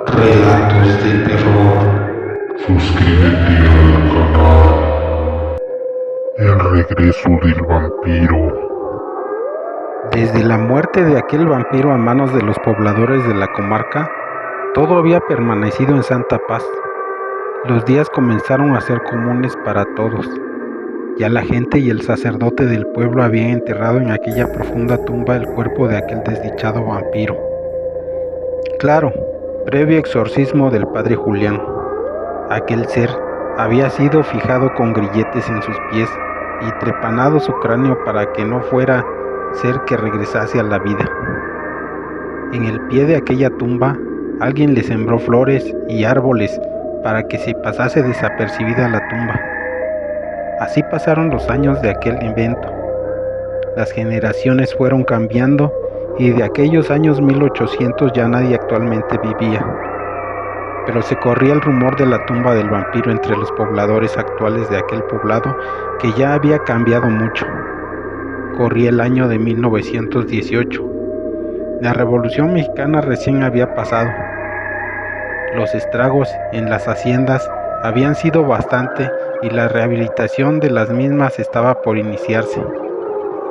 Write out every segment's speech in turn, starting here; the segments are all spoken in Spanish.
Relatos de terror. Suscríbete al canal. El regreso del vampiro. Desde la muerte de aquel vampiro a manos de los pobladores de la comarca, todo había permanecido en santa paz. Los días comenzaron a ser comunes para todos. Ya la gente y el sacerdote del pueblo habían enterrado en aquella profunda tumba el cuerpo de aquel desdichado vampiro. Claro, previo exorcismo del padre Julián, aquel ser había sido fijado con grilletes en sus pies y trepanado su cráneo para que no fuera ser que regresase a la vida. En el pie de aquella tumba, alguien le sembró flores y árboles para que se pasase desapercibida la tumba. Así pasaron los años de aquel invento. Las generaciones fueron cambiando y de aquellos años 1800 ya nadie actualmente vivía. Pero se corría el rumor de la tumba del vampiro entre los pobladores actuales de aquel poblado que ya había cambiado mucho. Corría el año de 1918. La Revolución Mexicana recién había pasado. Los estragos en las haciendas habían sido bastante y la rehabilitación de las mismas estaba por iniciarse.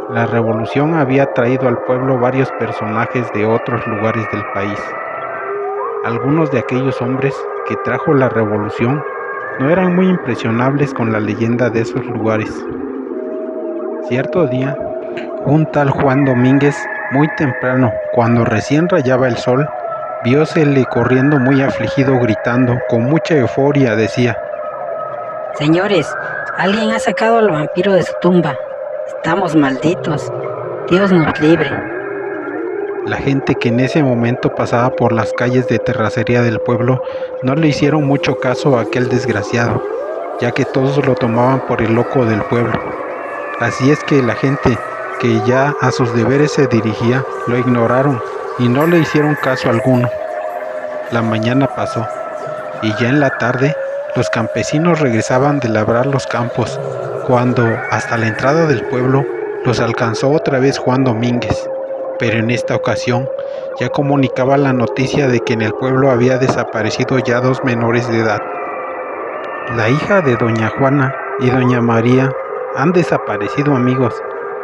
La revolución había traído al pueblo varios personajes de otros lugares del país. Algunos de aquellos hombres que trajo la revolución no eran muy impresionables con la leyenda de esos lugares. Cierto día, un tal Juan Domínguez, muy temprano, cuando recién rayaba el sol, viósele corriendo muy afligido, gritando, con mucha euforia, decía: Señores, alguien ha sacado al vampiro de su tumba. Estamos malditos. Dios nos libre. La gente que en ese momento pasaba por las calles de terracería del pueblo no le hicieron mucho caso a aquel desgraciado, ya que todos lo tomaban por el loco del pueblo. Así es que la gente que ya a sus deberes se dirigía, lo ignoraron y no le hicieron caso alguno. La mañana pasó y ya en la tarde los campesinos regresaban de labrar los campos, cuando hasta la entrada del pueblo los alcanzó otra vez Juan Domínguez, pero en esta ocasión ya comunicaba la noticia de que en el pueblo había desaparecido ya 2 menores de edad. La hija de doña Juana y doña María han desaparecido, amigos.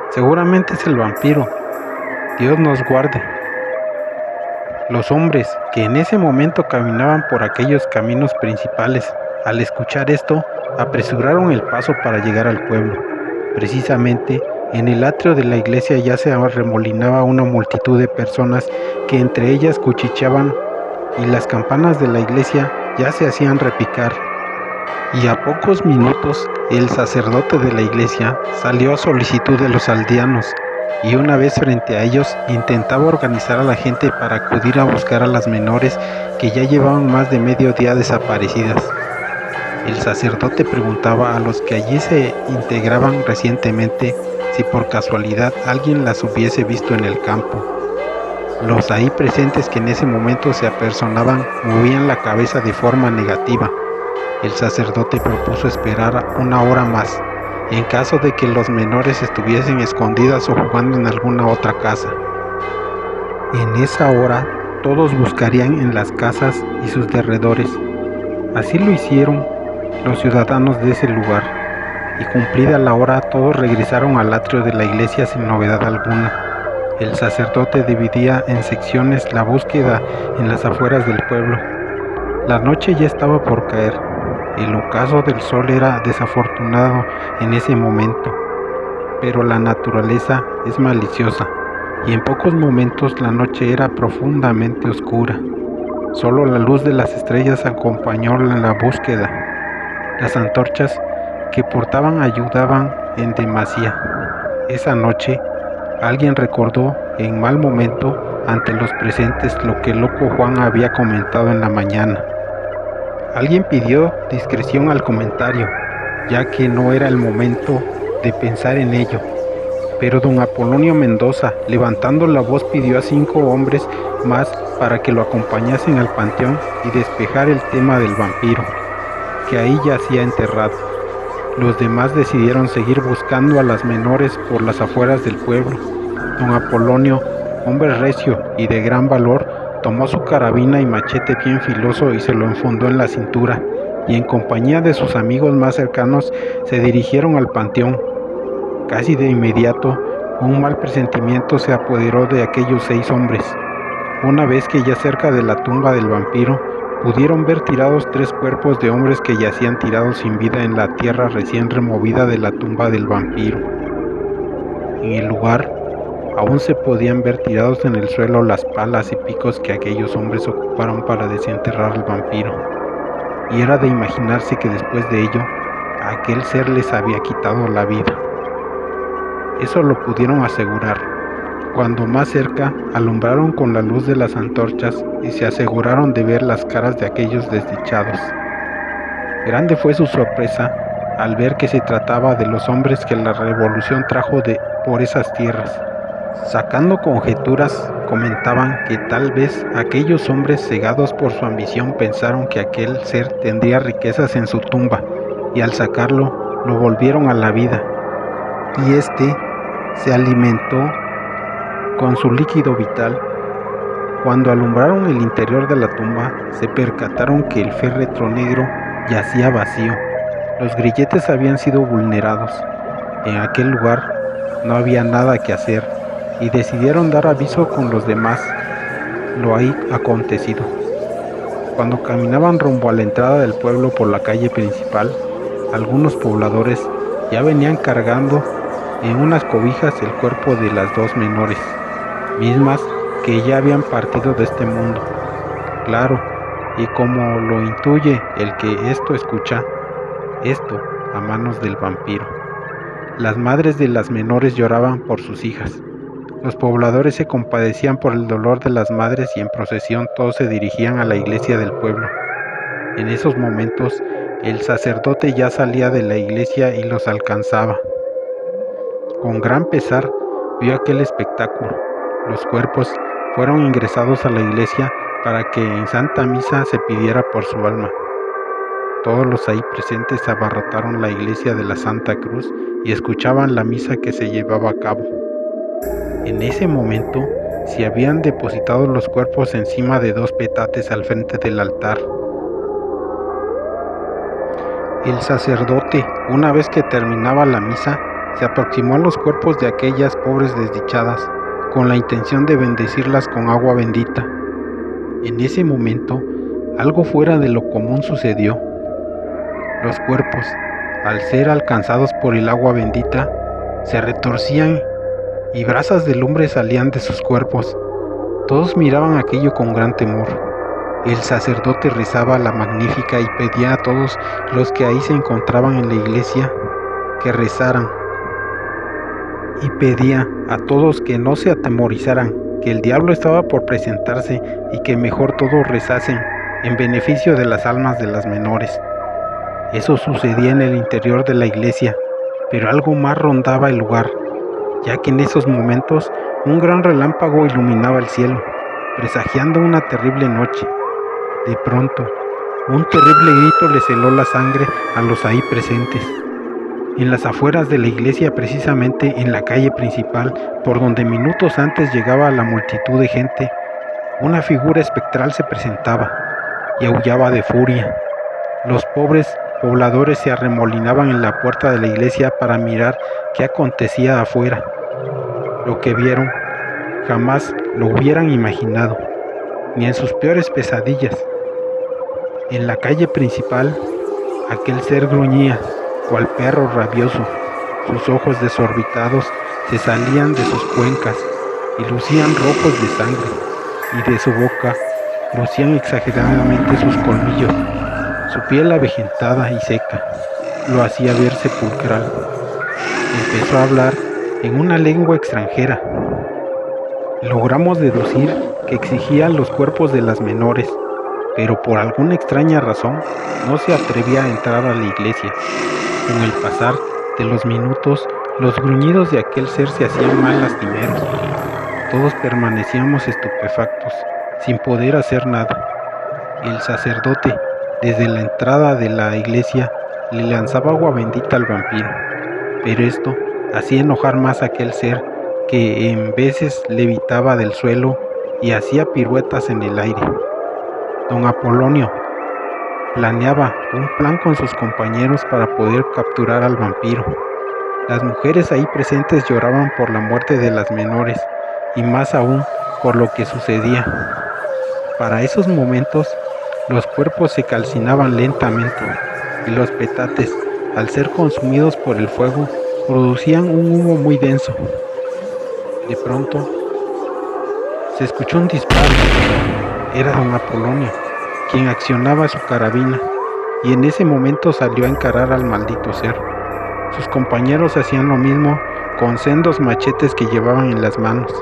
Seguramente es el vampiro. Dios nos guarde. Los hombres que en ese momento caminaban por aquellos caminos principales, al escuchar esto, apresuraron el paso para llegar al pueblo. Precisamente en el atrio de la iglesia ya se arremolinaba una multitud de personas que entre ellas cuchicheaban y las campanas de la iglesia ya se hacían repicar. Y a pocos minutos el sacerdote de la iglesia salió a solicitud de los aldeanos y una vez frente a ellos intentaba organizar a la gente para acudir a buscar a las menores que ya llevaban más de medio día desaparecidas. El sacerdote preguntaba a los que allí se integraban recientemente si por casualidad alguien las hubiese visto en el campo. Los ahí presentes que en ese momento se apersonaban movían la cabeza de forma negativa. El sacerdote propuso esperar 1 hora más, en caso de que los menores estuviesen escondidas o jugando en alguna otra casa. En esa hora, todos buscarían en las casas y sus derredores. Así lo hicieron los ciudadanos de ese lugar, y cumplida la hora, todos regresaron al atrio de la iglesia sin novedad alguna. El sacerdote dividía en secciones la búsqueda en las afueras del pueblo. La noche ya estaba por caer. El ocaso del sol era desafortunado en ese momento, pero la naturaleza es maliciosa y en pocos momentos la noche era profundamente oscura. Solo la luz de las estrellas acompañó en la búsqueda. Las antorchas que portaban ayudaban en demasía. Esa noche alguien recordó en mal momento ante los presentes lo que el loco Juan había comentado en la mañana. Alguien pidió discreción al comentario, ya que no era el momento de pensar en ello. Pero don Apolonio Mendoza, levantando la voz, pidió a 5 hombres más para que lo acompañasen al panteón y despejar el tema del vampiro, que ahí yacía enterrado. Los demás decidieron seguir buscando a las menores por las afueras del pueblo. Don Apolonio, hombre recio y de gran valor, Tomó su carabina y machete bien filoso y se lo enfundó en la cintura, y en compañía de sus amigos más cercanos se dirigieron al panteón. Casi de inmediato, un mal presentimiento se apoderó de aquellos 6 hombres. Una vez que ya cerca de la tumba del vampiro, pudieron ver tirados 3 cuerpos de hombres que yacían tirados sin vida en la tierra recién removida de la tumba del vampiro. En el lugar, aún se podían ver tirados en el suelo las palas y picos que aquellos hombres ocuparon para desenterrar al vampiro. Y era de imaginarse que después de ello, a aquel ser les había quitado la vida. Eso lo pudieron asegurar. Cuando más cerca, alumbraron con la luz de las antorchas y se aseguraron de ver las caras de aquellos desdichados. Grande fue su sorpresa al ver que se trataba de los hombres que la revolución trajo por esas tierras. Sacando conjeturas, comentaban que tal vez aquellos hombres cegados por su ambición pensaron que aquel ser tendría riquezas en su tumba, y al sacarlo, lo volvieron a la vida, y éste se alimentó con su líquido vital. Cuando alumbraron el interior de la tumba, se percataron que el féretro negro yacía vacío. Los grilletes habían sido vulnerados. En aquel lugar no había nada que hacer, y decidieron dar aviso con los demás lo ahí acontecido. Cuando caminaban rumbo a la entrada del pueblo por la calle principal, algunos pobladores ya venían cargando en unas cobijas el cuerpo de las 2 menores, mismas que ya habían partido de este mundo. Claro, y como lo intuye el que esto escucha, esto a manos del vampiro. Las madres de las menores lloraban por sus hijas. Los pobladores se compadecían por el dolor de las madres y en procesión todos se dirigían a la iglesia del pueblo. En esos momentos, el sacerdote ya salía de la iglesia y los alcanzaba. Con gran pesar vio aquel espectáculo. Los cuerpos fueron ingresados a la iglesia para que en Santa Misa se pidiera por su alma. Todos los ahí presentes abarrotaron la iglesia de la Santa Cruz y escuchaban la misa que se llevaba a cabo. En ese momento se habían depositado los cuerpos encima de 2 petates al frente del altar. El sacerdote, una vez que terminaba la misa, se aproximó a los cuerpos de aquellas pobres desdichadas, con la intención de bendecirlas con agua bendita. En ese momento, algo fuera de lo común sucedió. Los cuerpos, al ser alcanzados por el agua bendita, se retorcían y brasas de lumbre salían de sus cuerpos. Todos miraban aquello con gran temor. El sacerdote rezaba la Magnífica y pedía a todos los que ahí se encontraban en la iglesia que rezaran. Y pedía a todos que no se atemorizaran, que el diablo estaba por presentarse y que mejor todos rezasen en beneficio de las almas de las menores. Eso sucedía en el interior de la iglesia, pero algo más rondaba el lugar, ya que en esos momentos un gran relámpago iluminaba el cielo, presagiando una terrible noche. De pronto, un terrible grito les heló la sangre a los ahí presentes. En las afueras de la iglesia, precisamente en la calle principal, por donde minutos antes llegaba la multitud de gente, una figura espectral se presentaba y aullaba de furia. Los pobres pobladores se arremolinaban en la puerta de la iglesia para mirar qué acontecía afuera. Lo que vieron jamás lo hubieran imaginado, ni en sus peores pesadillas. En la calle principal, aquel ser gruñía, cual perro rabioso. Sus ojos desorbitados se salían de sus cuencas y lucían rojos de sangre, y de su boca lucían exageradamente sus colmillos. Su piel avejentada y seca lo hacía ver sepulcral. Empezó a hablar en una lengua extranjera. Logramos deducir que exigía los cuerpos de las menores, pero por alguna extraña razón no se atrevía a entrar a la iglesia. Con el pasar de los minutos, los gruñidos de aquel ser se hacían más lastimeros. Todos permanecíamos estupefactos, sin poder hacer nada. El sacerdote, desde la entrada de la iglesia, le lanzaba agua bendita al vampiro, pero esto hacía enojar más a aquel ser, que en veces levitaba del suelo y hacía piruetas en el aire. Don Apolonio planeaba un plan con sus compañeros para poder capturar al vampiro. Las mujeres ahí presentes lloraban por la muerte de las menores y más aún por lo que sucedía. Para esos momentos, los cuerpos se calcinaban lentamente y los petates, al ser consumidos por el fuego, producían un humo muy denso. De pronto, se escuchó un disparo. Era don Apolonio, quien accionaba su carabina, y en ese momento salió a encarar al maldito ser. Sus compañeros hacían lo mismo con sendos machetes que llevaban en las manos.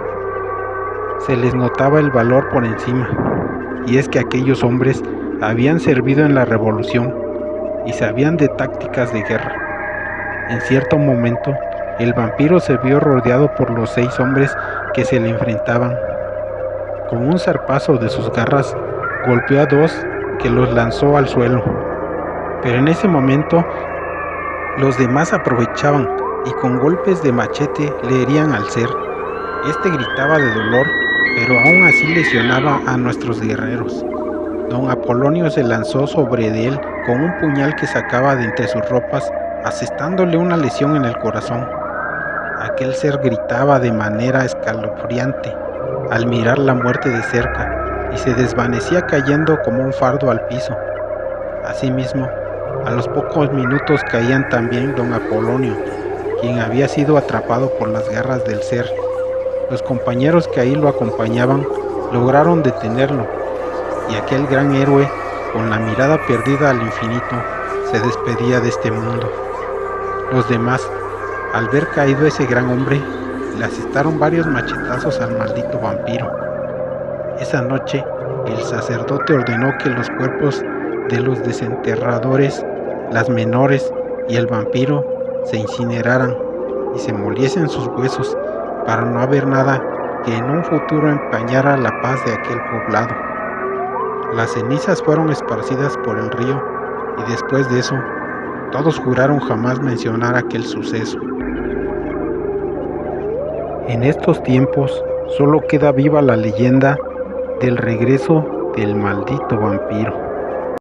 Se les notaba el valor por encima, y es que aquellos hombres habían servido en la revolución y sabían de tácticas de guerra. En cierto momento, el vampiro se vio rodeado por los 6 hombres que se le enfrentaban. Con un zarpazo de sus garras, golpeó a 2 que los lanzó al suelo. Pero en ese momento, los demás aprovechaban y con golpes de machete le herían al ser. Este gritaba de dolor, pero aún así lesionaba a nuestros guerreros. Don Apolonio se lanzó sobre de él con un puñal que sacaba de entre sus ropas, asestándole una lesión en el corazón. Aquel ser gritaba de manera escalofriante al mirar la muerte de cerca y se desvanecía cayendo como un fardo al piso. Asimismo, a los pocos minutos caían también don Apolonio, quien había sido atrapado por las garras del ser. Los compañeros que ahí lo acompañaban lograron detenerlo, y aquel gran héroe, con la mirada perdida al infinito, se despedía de este mundo. Los demás, al ver caído ese gran hombre, le asestaron varios machetazos al maldito vampiro. Esa noche, el sacerdote ordenó que los cuerpos de los desenterradores, las menores y el vampiro se incineraran y se moliesen sus huesos para no haber nada que en un futuro empañara la paz de aquel poblado. Las cenizas fueron esparcidas por el río y después de eso, todos juraron jamás mencionar aquel suceso. En estos tiempos, solo queda viva la leyenda del regreso del maldito vampiro.